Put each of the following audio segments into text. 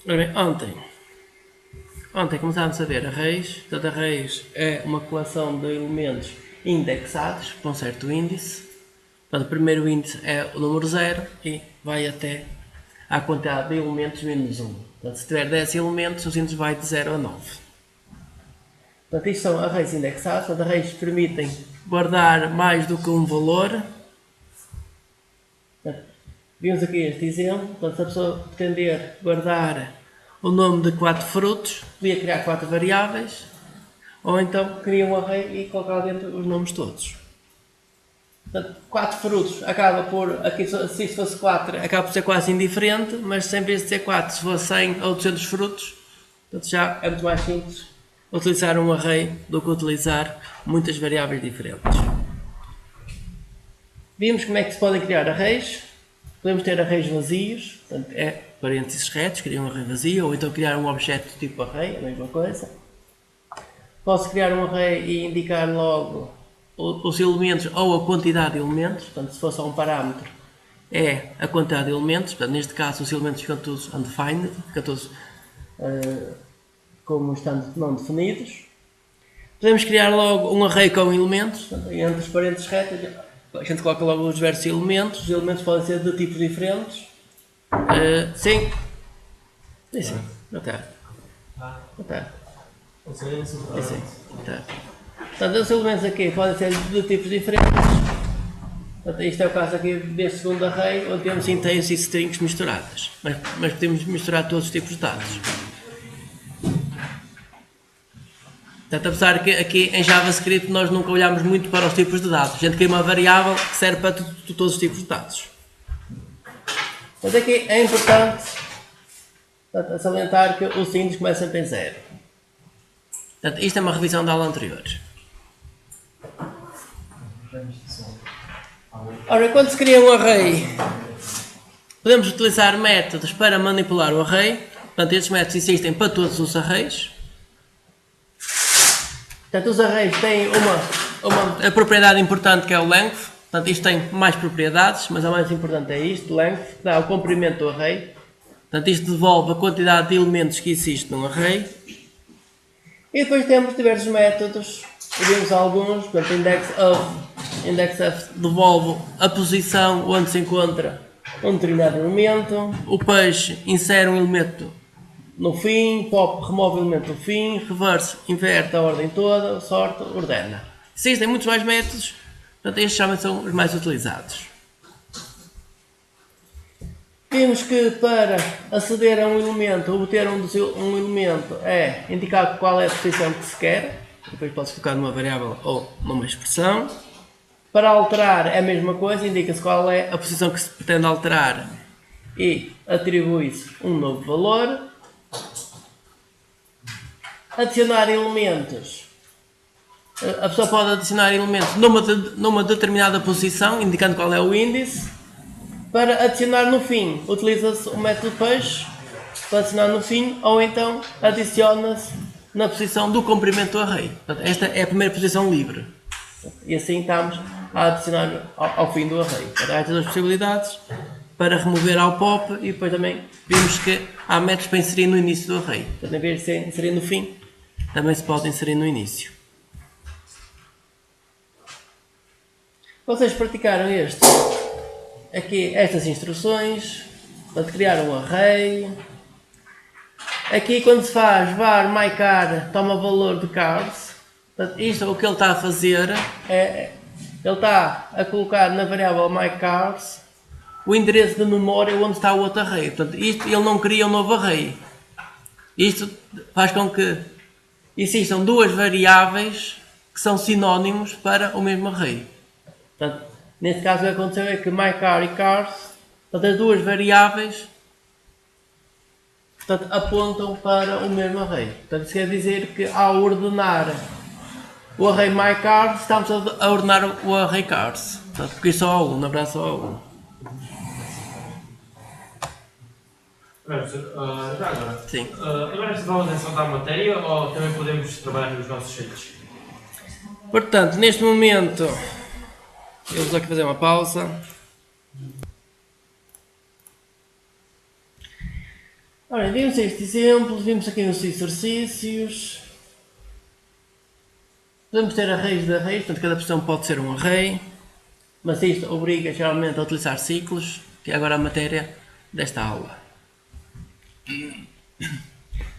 Ora bem, ontem começámos a ver arrays. Portanto, arrays é uma coleção de elementos indexados para um certo índice. Portanto, o primeiro índice é o número 0 e vai até à quantidade de elementos menos 1. Portanto, se tiver 10 elementos, os índices vai de 0 a 9. Portanto, isto são arrays indexados. Portanto, arrays permitem guardar mais do que um valor. Portanto, vimos aqui este exemplo. Portanto, se a pessoa pretender guardar o nome de 4 frutos, podia criar 4 variáveis, ou então cria um array e colocar dentro os nomes todos. Portanto, 4 frutos acaba por, aqui se isto fosse 4, acaba por ser quase indiferente, mas sem vez de ser 4, se fosse 100 ou 200 frutos, portanto já é muito mais simples utilizar um array do que utilizar muitas variáveis diferentes. Vimos como é que se podem criar arrays. Podemos ter arrays vazios, portanto é parênteses retos, criar um array vazio, ou então criar um objeto tipo array, a mesma coisa. Posso criar um array e indicar logo os elementos ou a quantidade de elementos, portanto se fosse só um parâmetro é a quantidade de elementos, portanto neste caso os elementos ficam todos undefined, ficam todos como estando não definidos. Podemos criar logo um array com elementos, portanto, entre os parênteses retos a gente coloca logo os diversos elementos. Os elementos podem ser de tipos diferentes. Sim. Sim. Boa tarde. Boa tarde. Sim. Portanto, os elementos aqui podem ser de tipos diferentes. Portanto, isto é o caso aqui deste segundo array, onde temos inteiros e strings misturadas. Mas podemos misturar todos os tipos de dados. Portanto, apesar que aqui em JavaScript nós nunca olhamos muito para os tipos de dados. A gente cria uma variável que serve para todos os tipos de dados. Mas aqui é importante salientar que o índice começa sempre em 0. Portanto, isto é uma revisão da aula anterior. Ora, quando se cria um array, podemos utilizar métodos para manipular o array. Portanto, estes métodos existem para todos os arrays. Portanto, os arrays têm uma propriedade importante que é o length. Portanto, isto tem mais propriedades, mas a mais importante é isto, length, que dá o comprimento do array. Portanto, isto devolve a quantidade de elementos que existe num array. E depois temos diversos métodos, vimos alguns, portanto, indexOf devolve a posição onde se encontra um determinado elemento. O push insere um elemento no fim, pop remove o elemento do fim, reverse inverte a ordem toda, sort ordena. Existem muitos mais métodos, portanto estes realmente são os mais utilizados. Vimos que para aceder a um elemento, obter um elemento é indicar qual é a posição que se quer, depois pode-se colocar numa variável ou numa expressão. Para alterar é a mesma coisa, indica-se qual é a posição que se pretende alterar e atribui-se um novo valor. Adicionar elementos. A pessoa pode adicionar elementos numa determinada posição, indicando qual é o índice. Para adicionar no fim, utiliza-se o método push para adicionar no fim, ou então adiciona-se na posição do comprimento do array. Portanto, esta é a primeira posição livre. E assim estamos a adicionar ao fim do array. Portanto, há estas duas possibilidades para remover ao pop e depois também vimos que há métodos para inserir no início do array. Portanto, em vez de inserir no fim, também se pode inserir no início. Vocês praticaram aqui estas instruções, para criar um array. Aqui quando se faz var myCar toma valor de cars. Portanto, isto o que ele está a fazer é ele está a colocar na variável myCars o endereço de memória onde está o outro array. Portanto, isto ele não cria um novo array. Isto faz com que existam duas variáveis que são sinónimos para o mesmo array. Portanto, neste caso o que aconteceu é que myCar e cars, portanto, as duas variáveis apontam para o mesmo array. Portanto, isso quer dizer que ao ordenar o array myCars, estamos a ordenar o array cars. Portanto, porque só há um, na verdade só há um. Já agora. Sim. Agora esta vamos ressaltar a matéria ou também podemos trabalhar nos nossos jeitos? Portanto, neste momento, eu vou aqui fazer uma pausa. Ora, vimos este exemplo, vimos aqui uns exercícios. Podemos ter arrays de arrays, portanto cada posição pode ser um array, mas isto obriga geralmente a utilizar ciclos, que é agora a matéria desta aula.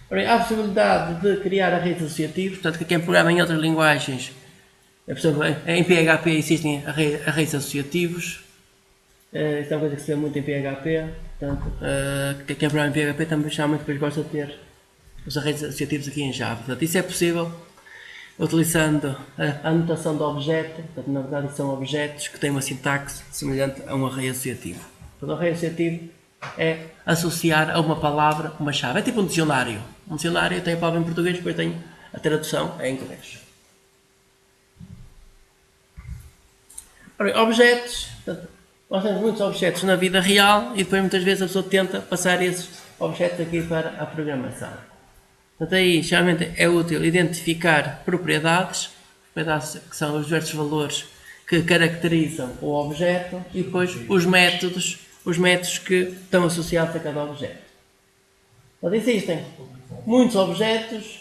Ora, há a possibilidade de criar arrays associativos, portanto que quem programa em outras linguagens, em PHP existem arrays associativos. Isto é uma coisa que se vê muito em PHP, portanto, quem programa em PHP também geralmente depois gosta de ter os arrays associativos aqui em Java. Portanto, isso é possível utilizando a anotação de objeto, portanto, na verdade são objetos que têm uma sintaxe semelhante a um array associativo. Portanto, o array associativo é associar a uma palavra uma chave, é tipo um dicionário. Um dicionário tem a palavra em português, depois tem a tradução em inglês. Ora, objetos, portanto, nós temos muitos objetos na vida real e depois muitas vezes a pessoa tenta passar esses objetos aqui para a programação. Portanto, aí geralmente é útil identificar propriedades que são os diversos valores que caracterizam o objeto e depois os métodos que estão associados a cada objeto. Portanto, existem muitos objetos,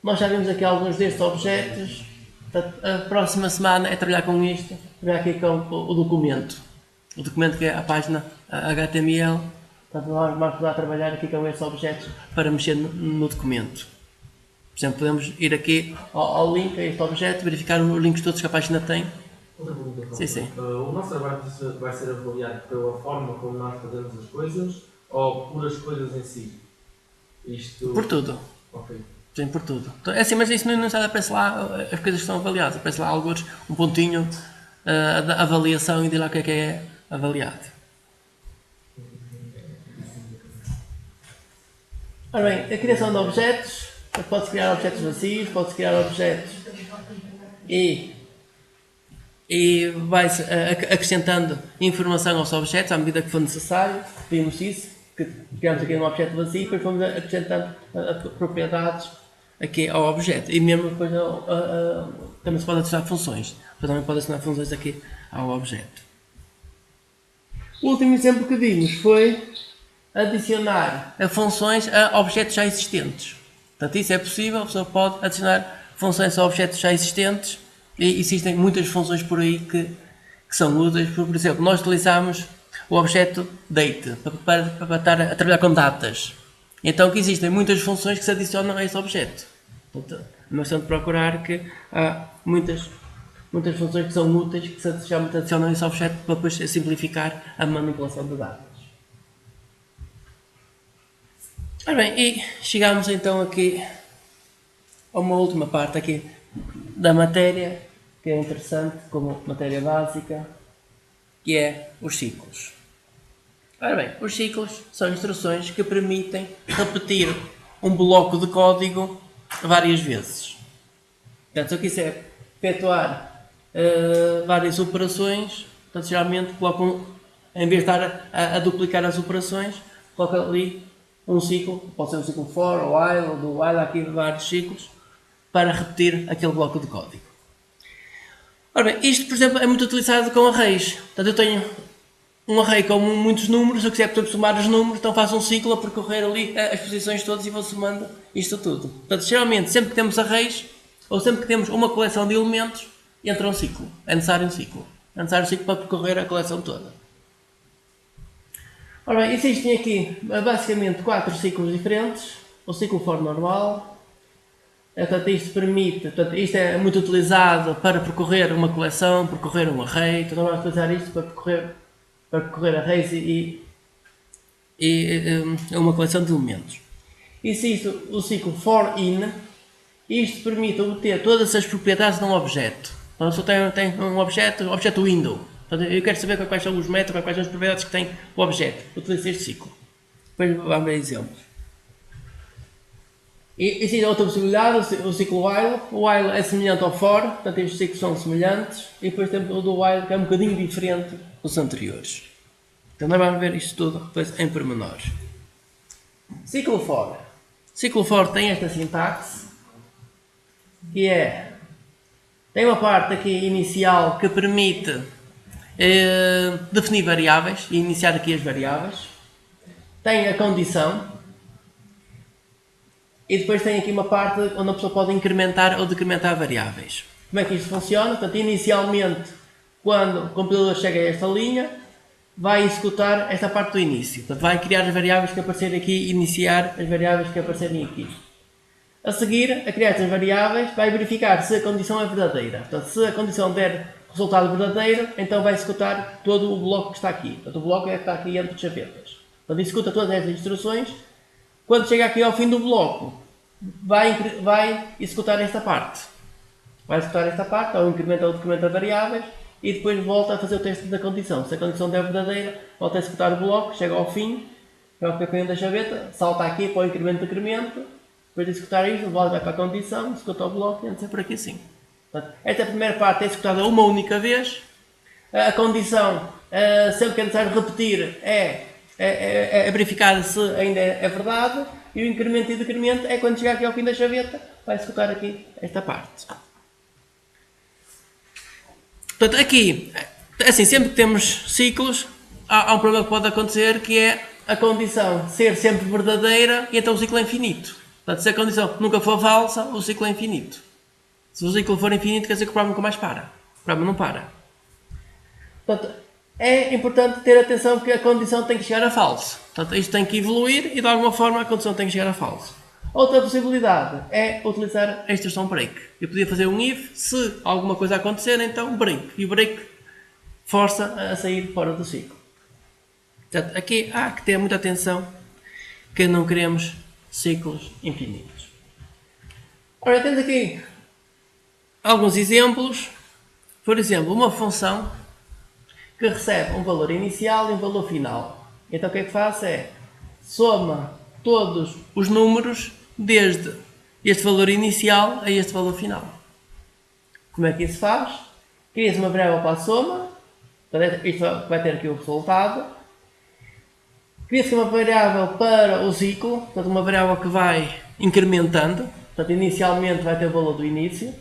nós já vimos aqui alguns destes objetos. Portanto, a próxima semana é trabalhar com isto, trabalhar aqui com o documento. O documento que é a página HTML. Portanto, nós vamos poder trabalhar aqui com estes objetos para mexer no documento. Por exemplo, podemos ir aqui ao link, a este objeto, verificar os links todos que a página tem. Outra pergunta. Sim. O nosso trabalho vai ser avaliado pela forma como nós fazemos as coisas ou por as coisas em si? Por tudo. Ok. Sim, por tudo. Então, é assim, mas isso não aparece lá as coisas que estão avaliadas. Aparece lá alguns, um pontinho da avaliação e diz lá o que é avaliado. Ora bem, a criação de objetos, pode-se criar objetos vazios, pode-se criar objetos e vai-se acrescentando informação aos objetos à medida que for necessário. Vimos isso, que criamos aqui um objeto vazio e depois fomos acrescentando propriedades aqui ao objeto. E mesmo depois também se pode adicionar funções. Depois também pode adicionar funções aqui ao objeto. O último exemplo que vimos foi adicionar funções a objetos já existentes. Portanto, isso é possível, a pessoa pode adicionar funções a objetos já existentes e existem muitas funções por aí que são úteis. Por exemplo, nós utilizamos o objeto date para estar a trabalhar com datas. Então, que existem muitas funções que se adicionam a esse objeto. Portanto, é uma questão de procurar que há muitas funções que são úteis que se adicionam a esse objeto para depois simplificar a manipulação de dados. Ora bem, e chegamos então aqui a uma última parte aqui da matéria, que é interessante como matéria básica, que é os ciclos. Ora bem, os ciclos são instruções que permitem repetir um bloco de código várias vezes. Portanto, se eu quiser efetuar várias operações, portanto, geralmente coloco, em vez de estar a duplicar as operações, coloco ali um ciclo, pode ser um ciclo for, ou while, ou do while, há aqui vários ciclos, para repetir aquele bloco de código. Ora bem, isto, por exemplo, é muito utilizado com arrays. Portanto, eu tenho um array com muitos números, se eu quiser, portanto, somar os números, então faço um ciclo a percorrer ali as posições todas e vou somando isto tudo. Portanto, geralmente, sempre que temos arrays, ou sempre que temos uma coleção de elementos, entra um ciclo. É necessário um ciclo. É necessário um ciclo para percorrer a coleção toda. Ora bem, existem aqui basicamente 4 ciclos diferentes. O ciclo for normal. Portanto, isto permite, portanto, isto é muito utilizado para percorrer uma coleção, percorrer um array. Então, nós vamos utilizar isto para percorrer arrays e uma coleção de elementos. Existe o ciclo for in. Isto permite obter todas as propriedades de um objeto. Então, se eu tenho um objeto window. Portanto, eu quero saber quais são os métodos, quais são as propriedades que tem o objeto. Utilizo este ciclo. Depois vamos ver exemplos. E existe outra possibilidade, o ciclo while. O while é semelhante ao for, portanto estes ciclos são semelhantes. E depois temos o do while, que é um bocadinho diferente dos anteriores. Então nós vamos ver isto tudo depois em pormenores. Ciclo for. Ciclo for tem esta sintaxe, que tem uma parte aqui inicial que permite definir variáveis e iniciar aqui as variáveis. Tem a condição, E depois tem aqui uma parte onde a pessoa pode incrementar ou decrementar variáveis. Como é que isto funciona? Portanto, inicialmente, quando o compilador chega a esta linha, vai executar esta parte do início. Portanto, vai criar as variáveis que aparecerem aqui e iniciar as variáveis que aparecerem aqui. A seguir, a criar estas variáveis, vai verificar se a condição é verdadeira. Portanto, se a condição der resultado verdadeiro, então vai executar todo o bloco que está aqui. Portanto, o bloco é que está aqui entre chavetas. Portanto, executa todas estas instruções. Quando chega aqui ao fim do bloco, vai executar esta parte. Vai executar esta parte, ou incrementa ou decrementa variáveis, e depois volta a fazer o teste da condição. Se a condição der verdadeira, volta a executar o bloco, chega ao fim, é o que da chaveta, salta aqui para o incremento e decremento, depois de executar isto, vai para a condição, executa o bloco e anda sempre aqui assim. Portanto, esta primeira parte é executada uma única vez. A condição, sempre que é necessário repetir, é verificada se ainda é verdade. E o incremento e decremento é quando chegar aqui ao fim da chaveta, vai executar aqui esta parte. Portanto, aqui, assim, sempre que temos ciclos, há um problema que pode acontecer, que é a condição ser sempre verdadeira e então o ciclo é infinito. Portanto, se a condição nunca for falsa, o ciclo é infinito. Se o ciclo for infinito, quer dizer que o problema nunca mais para. O problema não para. Portanto, é importante ter atenção que a condição tem que chegar a falso. Portanto, isto tem que evoluir e de alguma forma a condição tem que chegar a falso. Outra possibilidade é utilizar a instrução break. Eu podia fazer um if, se alguma coisa acontecer, então break. E o break força a sair fora do ciclo. Portanto, aqui há que ter muita atenção que não queremos ciclos infinitos. Ora, temos aqui alguns exemplos. Por exemplo, uma função que recebe um valor inicial e um valor final. Então o que é que faz? Soma todos os números desde este valor inicial a este valor final. Como é que isso faz? Cria-se uma variável para a soma. Isto vai ter aqui o resultado. Cria-se uma variável para o ciclo. Portanto, uma variável que vai incrementando. Portanto, inicialmente vai ter o valor do início.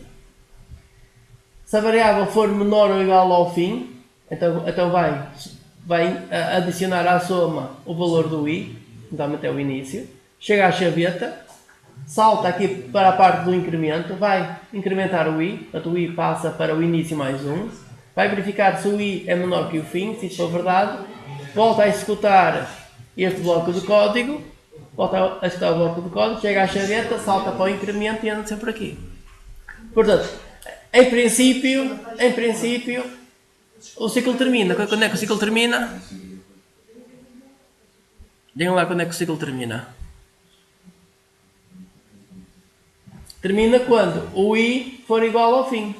Se a variável for menor ou igual ao fim, então vai adicionar à soma o valor do i, normalmente é o início, chega à chaveta, salta aqui para a parte do incremento, vai incrementar o i, portanto o i passa para o início mais 1, vai verificar se o i é menor que o fim, se isso for verdade, volta a executar este bloco de código, chega à chaveta, salta para o incremento e anda sempre aqui. Portanto, em princípio, o ciclo termina. Quando é que o ciclo termina? Digam lá quando é que o ciclo termina. Termina quando o i for igual ao fim.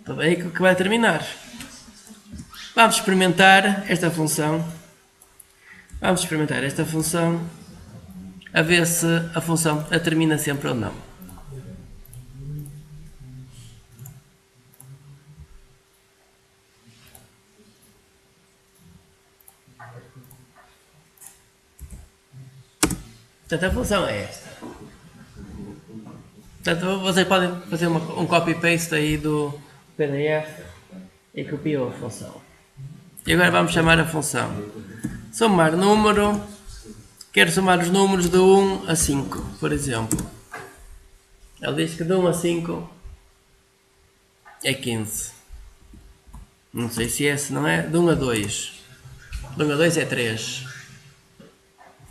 Então é aí que vai terminar. Vamos experimentar esta função. A ver se a função termina sempre ou não. Portanto, a função é esta. Portanto, vocês podem fazer um copy-paste aí do PDF e copiam a função. E agora vamos chamar a função. Somar número. Quero somar os números de 1 a 5, por exemplo. Ele diz que de 1 a 5 é 15. Não sei se é, se não é. De 1 a 2. De 1 a 2 é 3.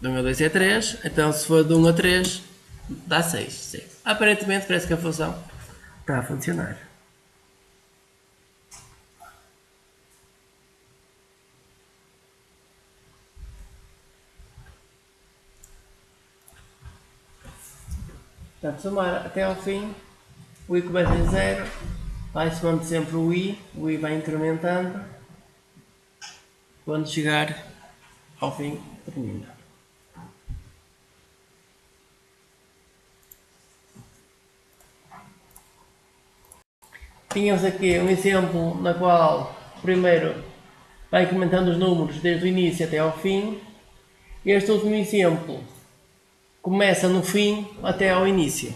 De 1 a 2 é 3, então se for de 1 a 3, dá 6. Sim. Aparentemente parece que a função está a funcionar. Portanto, somar até ao fim, o i começa em 0, vai somando sempre o i vai incrementando, quando chegar ao fim, termina. Tínhamos aqui um exemplo na qual primeiro vai incrementando os números desde o início até ao fim. Este último exemplo começa no fim até ao início.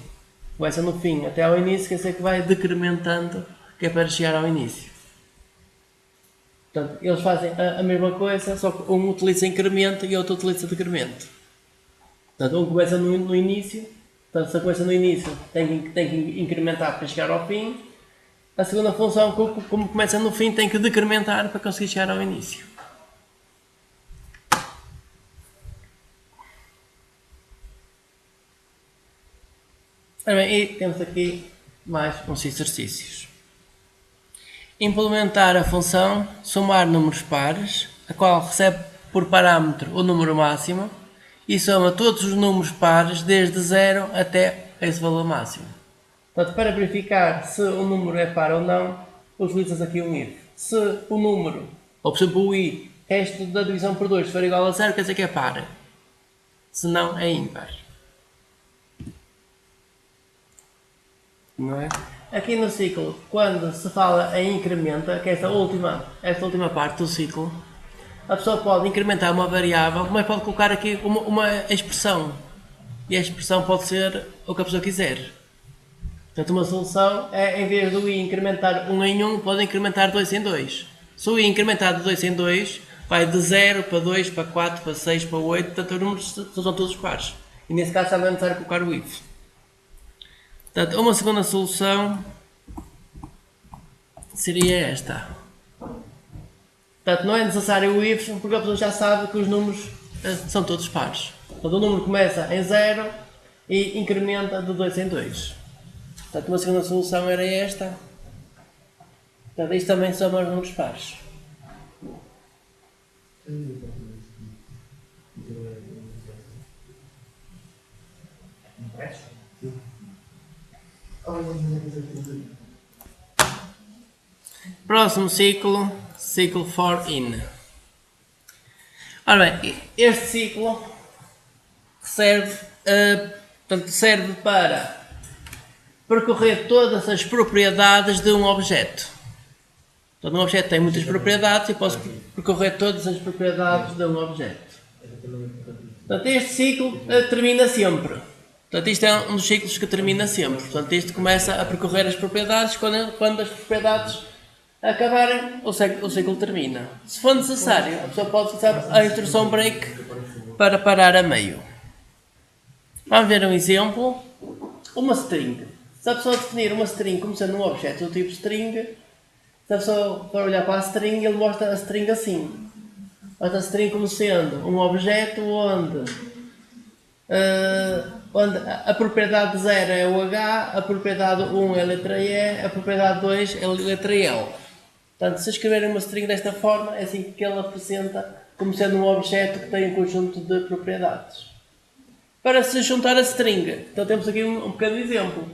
Começa no fim até ao início, quer dizer que vai decrementando, que é para chegar ao início. Portanto, eles fazem a mesma coisa, só que um utiliza incremento e outro utiliza decremento. Portanto, um começa no início Portanto, se a coisa no início tem que incrementar para chegar ao fim, a segunda função, como começa no fim, tem que decrementar para conseguir chegar ao início. E temos aqui mais uns exercícios. Implementar a função somar números pares, a qual recebe por parâmetro o número máximo e soma todos os números pares desde 0 até esse valor máximo. Portanto, para verificar se o número é par ou não, utilizas aqui um if. Se o número, ou por exemplo o i, resto da divisão por 2 for igual a 0, quer dizer que é par. Se não, é ímpar. Não é? Aqui no ciclo, quando se fala em incrementa, que é esta última parte do ciclo, a pessoa pode incrementar uma variável, mas pode colocar aqui uma expressão. E a expressão pode ser o que a pessoa quiser. Portanto, uma solução é, em vez do i incrementar 1 em 1, pode incrementar 2 em 2. Se o i incrementar de 2 em 2, vai de 0 para 2, para 4, para 6, para 8, portanto os números são todos pares. E nesse caso também é necessário colocar o if. Portanto, uma segunda solução seria esta. Portanto, não é necessário o if, porque a pessoa já sabe que os números são todos pares. Portanto, o número começa em 0 e incrementa de 2 em 2. Portanto, uma segunda solução era esta. Portanto, isto também soma os números pares. Próximo ciclo, ciclo for in. Ora bem, este ciclo serve para percorrer todas as propriedades de um objeto. Então, um objeto tem muitas propriedades e posso percorrer todas as propriedades de um objeto. Portanto, este ciclo termina sempre. Portanto, isto é um dos ciclos que termina sempre. Portanto, isto começa a percorrer as propriedades, quando as propriedades acabarem, o ciclo termina. Se for necessário, a pessoa pode usar a instrução break para parar a meio. Vamos ver um exemplo. Uma string. Se a pessoa definir uma string como sendo um objeto do tipo string, se a pessoa for olhar para a string, ele mostra a string assim. Mostra a string como sendo um objeto onde a propriedade 0 é o H, a propriedade 1 é a letra E, a propriedade 2 é a letra L. Portanto, se escreverem uma string desta forma, é assim que ele apresenta como sendo um objeto que tem um conjunto de propriedades. Para se juntar a string, então temos aqui um pequeno exemplo.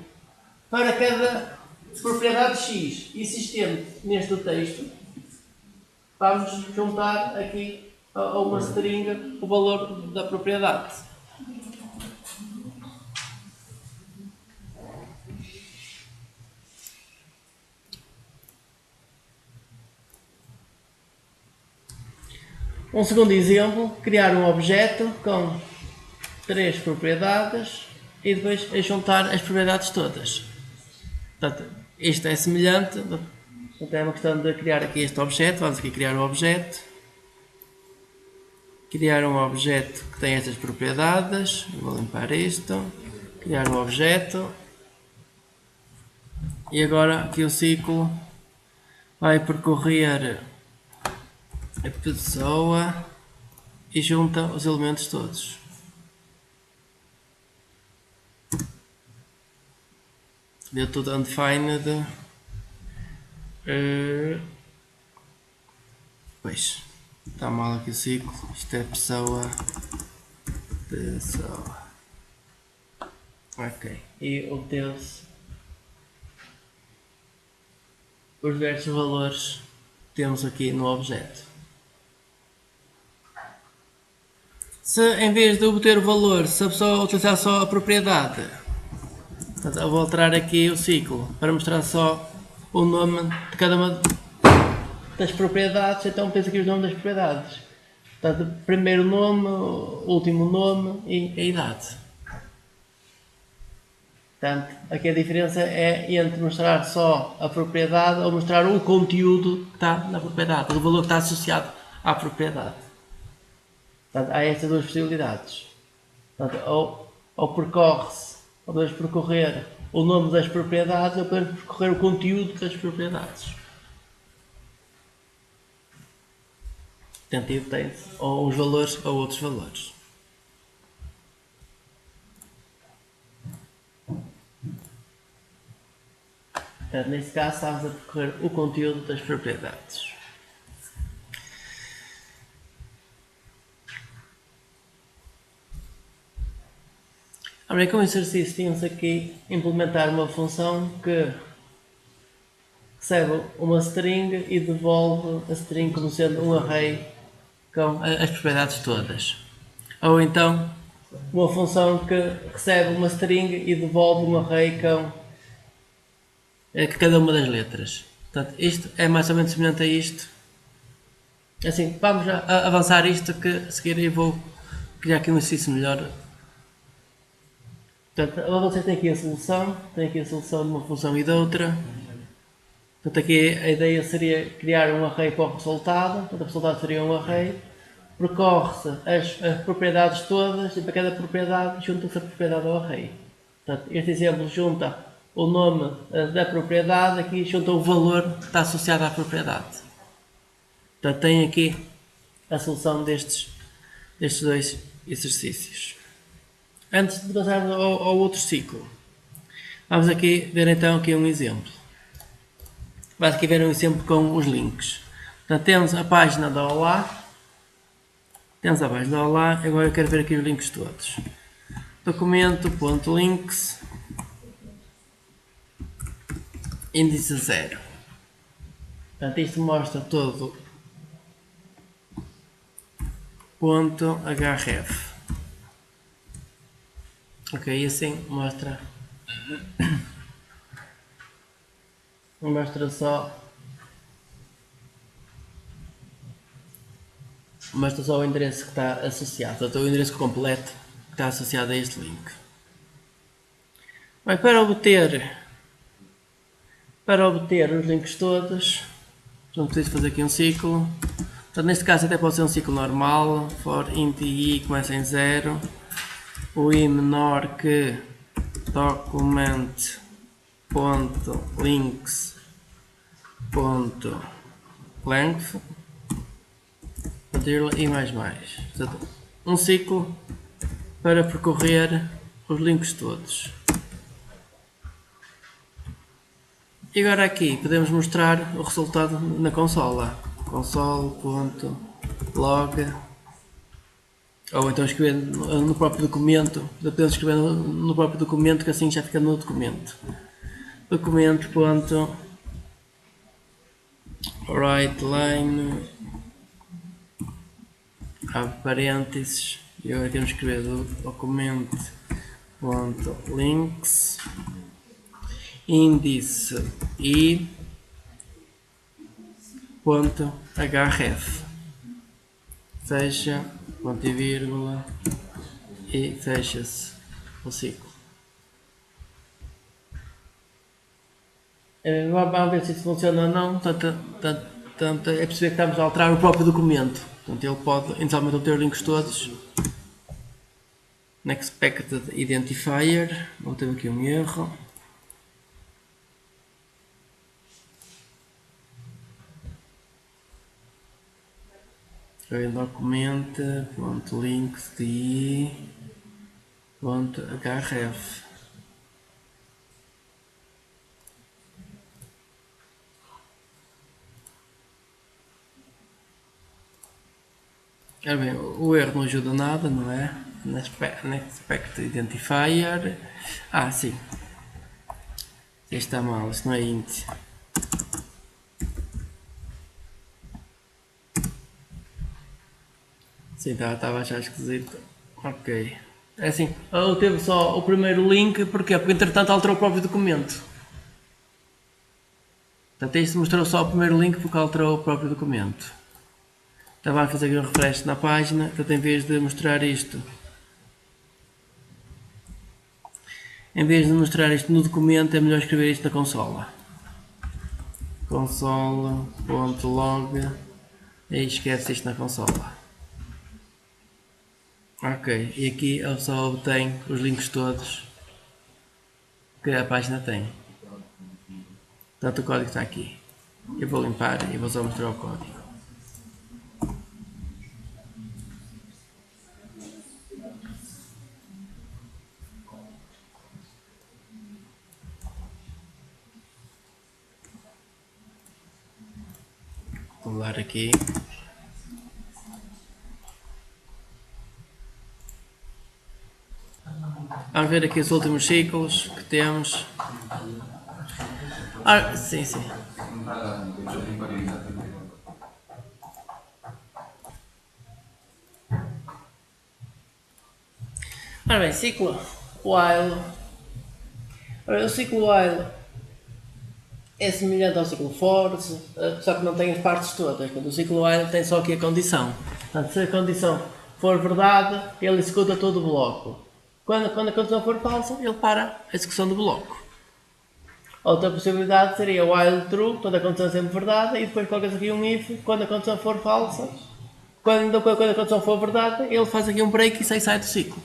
Para cada propriedade x existente neste texto, vamos juntar aqui a uma string o valor da propriedade. Um segundo exemplo, criar um objeto com 3 propriedades e depois juntar as propriedades todas. Portanto, isto é semelhante, portanto, é uma questão de criar aqui este objeto. Vamos aqui criar um objeto. Criar um objeto que tem estas propriedades. Vou limpar isto. Criar um objeto. E agora aqui o ciclo vai percorrer a pessoa e junta os elementos todos. Deu tudo undefined. Pois, está mal aqui o ciclo. Isto é pessoa. Ok. E obteve-se os diversos valores que temos aqui no objeto. Se em vez de obter o valor, se a pessoa utilizar só a propriedade, portanto, eu vou alterar aqui o ciclo para mostrar só o nome de cada uma das propriedades. Então tens aqui os nomes das propriedades. Portanto, primeiro nome, último nome e a idade. Portanto, aqui a diferença é entre mostrar só a propriedade ou mostrar o conteúdo que está na propriedade, o valor que está associado à propriedade. Portanto, há estas duas possibilidades. Portanto, ou percorre-se Podemos percorrer o nome das propriedades ou podemos percorrer o conteúdo das propriedades. Portanto, tem ou uns valores ou outros valores. Portanto, neste caso estamos a percorrer o conteúdo das propriedades. Agora, com o exercício tínhamos aqui implementar uma função que recebe uma string e devolve a string como sendo um array com as propriedades todas. Ou então, uma função que recebe uma string e devolve um array com cada uma das letras. Portanto, isto é mais ou menos semelhante a isto. Assim, vamos avançar isto que a seguir eu vou criar aqui um exercício melhor. Portanto, você tem aqui a solução de uma função e de outra. Portanto, aqui a ideia seria criar um array para o resultado. Portanto, o resultado seria um array. Percorre-se as propriedades todas e para cada propriedade junta-se a propriedade ao array. Portanto, este exemplo junta o nome da propriedade, aqui junta o valor que está associado à propriedade. Portanto, tem aqui a solução destes dois exercícios. Antes de passarmos ao outro ciclo, vamos aqui ver então aqui um exemplo. Vamos aqui ver um exemplo com os links. Portanto, temos a página da Olá. Agora eu quero ver aqui os links todos. Documento.links índice 0. Portanto, isto mostra todo ponto href. Ok, assim mostra só o endereço que está associado, portanto o endereço completo que está associado a este link. Bem, para obter os links todos, não preciso fazer aqui um ciclo. Portanto, neste caso até pode ser um ciclo normal, for int i começa em 0, o i menor que document.links.length e mais. Portanto, um ciclo para percorrer os links todos. E agora aqui podemos mostrar o resultado na consola. console.log, ou então escrever no próprio documento. Podemos escrever no próprio documento, que assim já fica no documento. Documento.writeLine, abre parênteses, e agora temos que escrever documento.links índice i .href, fecha, ponto e vírgula, e fecha-se o ciclo. Vamos ver se isso funciona ou não. Portanto, é perceber que estamos a alterar o próprio documento. Portanto, ele pode inicialmente obter os links todos. Unexpected identifier, vou ter aqui um erro. Documento.links.href. Bem, o erro não ajuda nada, não é? Unexpected identifier. Sim. Isto está mal, isto não é int. Sim, estava a achar esquisito. Ok. É assim, eu teve só o primeiro link, porquê? Porque entretanto alterou o próprio documento. Portanto, isto mostrou só o primeiro link porque alterou o próprio documento. Então vamos fazer aqui um refresh na página. Portanto, em vez de mostrar isto no documento, é melhor escrever isto na consola. console.log e esquece isto na consola. Ok, e aqui ele só obtém os links todos que a página tem. Portanto, o código está aqui. Eu vou limpar e vou só mostrar o código. Vou dar aqui. Vamos ver aqui os últimos ciclos que temos. Sim. Ora bem, ciclo while. Ora, o ciclo while é semelhante ao ciclo for, só que não tem as partes todas. O ciclo while tem só aqui a condição. Portanto, se a condição for verdade, ele executa todo o bloco. Quando a condição for falsa, ele para a execução do bloco. Outra possibilidade seria while true, toda a condição é sempre verdade, e depois colocas aqui um if, quando a condição for falsa, quando a condição for verdade, ele faz aqui um break e sai do ciclo.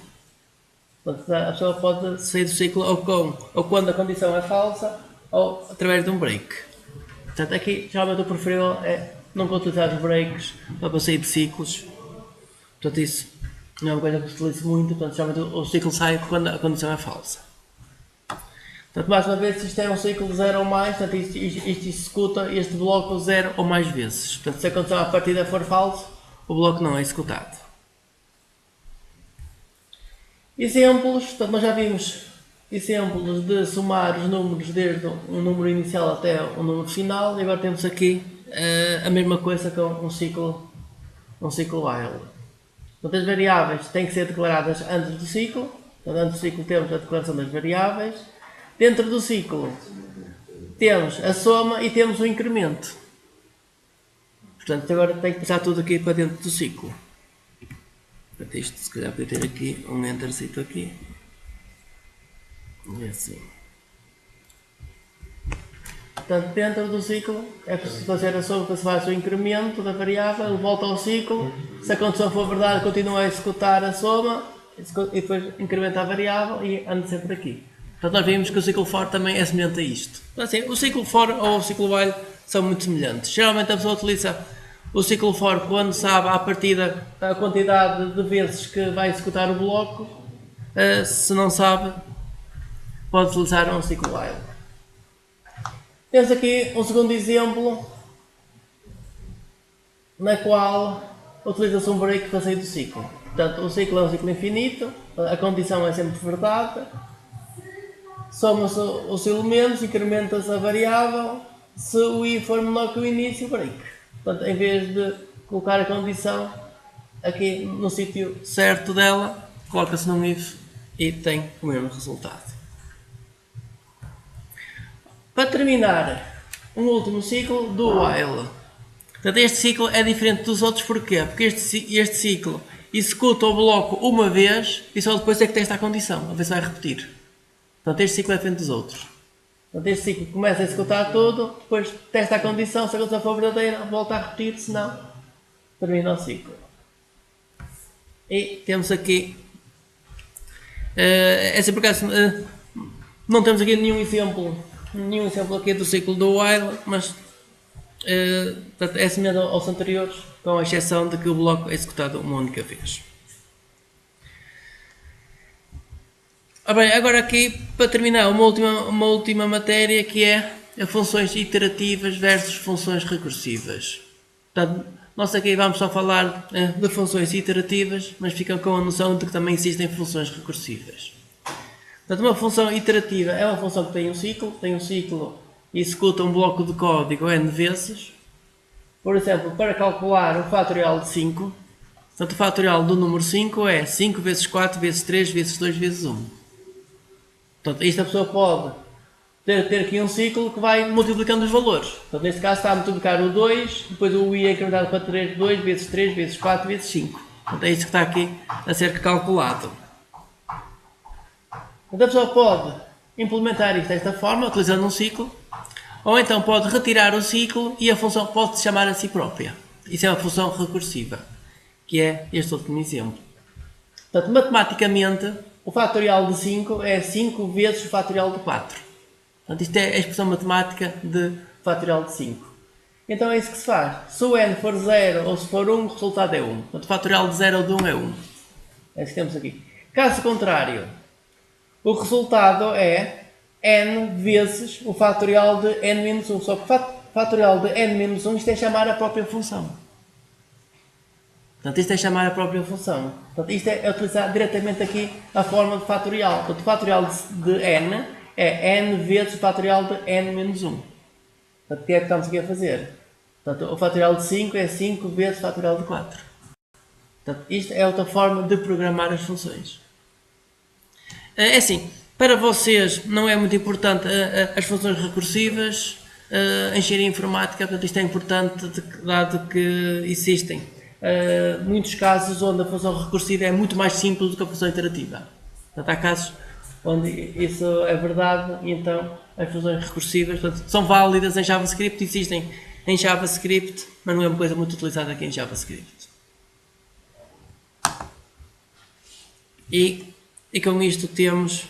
Portanto, a pessoa pode sair do ciclo ou quando a condição é falsa, ou através de um break. Portanto, aqui, geralmente o preferível é nunca utilizar os breaks para sair de ciclos. Portanto, isso não é uma coisa que se utiliza muito, portanto, geralmente o ciclo sai quando a condição é falsa. Portanto, mais uma vez, se isto é um ciclo de 0 ou mais, portanto, isto executa este bloco 0 ou mais vezes. Portanto, se a condição à partida for falsa, o bloco não é executado. Exemplos, portanto, nós já vimos exemplos de somar os números desde um número inicial até o número final, e agora temos aqui a mesma coisa com um ciclo while. Portanto, as variáveis têm que ser declaradas antes do ciclo. Portanto, antes do ciclo temos a declaração das variáveis. Dentro do ciclo temos a soma e temos o incremento. Portanto, agora tem que passar tudo aqui para dentro do ciclo. Portanto, isto se calhar podia ter aqui um entercito aqui. E assim. Portanto, dentro do ciclo é preciso fazer a soma para se faz o incremento da variável, ele volta ao ciclo. Se a condição for verdade, continua a executar a soma e depois incrementa a variável e anda sempre aqui. Portanto, nós vimos que o ciclo for também é semelhante a isto. Assim, o ciclo for ou o ciclo while são muito semelhantes. Geralmente a pessoa utiliza o ciclo for quando sabe à partida a quantidade de vezes que vai executar o bloco. Se não sabe, pode utilizar um ciclo while. Temos aqui um segundo exemplo na qual utiliza-se um break para sair do ciclo. Portanto, o ciclo é um ciclo infinito, a condição é sempre verdade. Soma-se os elementos, incrementa-se a variável, se o i for menor que o início, break. Portanto, em vez de colocar a condição aqui no sítio certo dela, coloca-se num if e tem o mesmo resultado. Para terminar, um último ciclo do while. Portanto, este ciclo é diferente dos outros, porquê? Porque este ciclo executa o bloco uma vez e só depois é que testa a condição, a ver se vai repetir. Portanto, este ciclo é diferente dos outros. Portanto, este ciclo começa a executar tudo, depois testa a condição, se a condição for verdadeira, volta a repetir, senão termina o ciclo. E temos aqui, por acaso, não temos aqui nenhum exemplo aqui do ciclo do while, mas é semelhante aos anteriores, com a exceção de que o bloco é executado uma única vez. Bem, agora aqui, para terminar, uma última matéria, que é as funções iterativas versus funções recursivas. Portanto, nós aqui vamos só falar de funções iterativas, mas ficam com a noção de que também existem funções recursivas. Portanto, uma função iterativa é uma função que tem um ciclo e executa um bloco de código n vezes. Por exemplo, para calcular o fatorial de 5, portanto, o fatorial do número 5 é 5 vezes 4 vezes 3 vezes 2 vezes 1. Portanto, isto a pessoa pode ter aqui um ciclo que vai multiplicando os valores. Portanto, neste caso está a multiplicar o 2, depois o i é incrementado para 3, 2 vezes 3 vezes 4 vezes 5. Portanto, é isto que está aqui a ser calculado. Portanto, a pessoa pode implementar isto desta forma, utilizando um ciclo, ou então pode retirar o ciclo e a função pode se chamar a si própria. Isso é uma função recursiva, que é este último exemplo. Portanto, matematicamente, o fatorial de 5 é 5 vezes o fatorial de 4. Portanto, isto é a expressão matemática de fatorial de 5. Então é isso que se faz. Se o n for 0 ou se for 1, o resultado é 1. Portanto, o fatorial de 0 ou de 1 é 1. É isso que temos aqui. Caso contrário, o resultado é n vezes o fatorial de n-1. Só que o fatorial de n-1 isto é chamar a própria função. Portanto, isto é chamar a própria função. Portanto, isto é utilizar diretamente aqui a forma de fatorial. Portanto, o fatorial de n é n vezes o fatorial de n-1. Portanto, o que é que estamos aqui a fazer? Portanto, o fatorial de 5 é 5 vezes o fatorial de 4. Portanto, isto é outra forma de programar as funções. É assim, para vocês não é muito importante as funções recursivas, engenharia informática, portanto isto é importante dado que existem muitos casos onde a função recursiva é muito mais simples do que a função iterativa. Portanto, há casos onde isso é verdade e então as funções recursivas portanto, são válidas em JavaScript, existem em JavaScript, mas não é uma coisa muito utilizada aqui em JavaScript. E com isto temos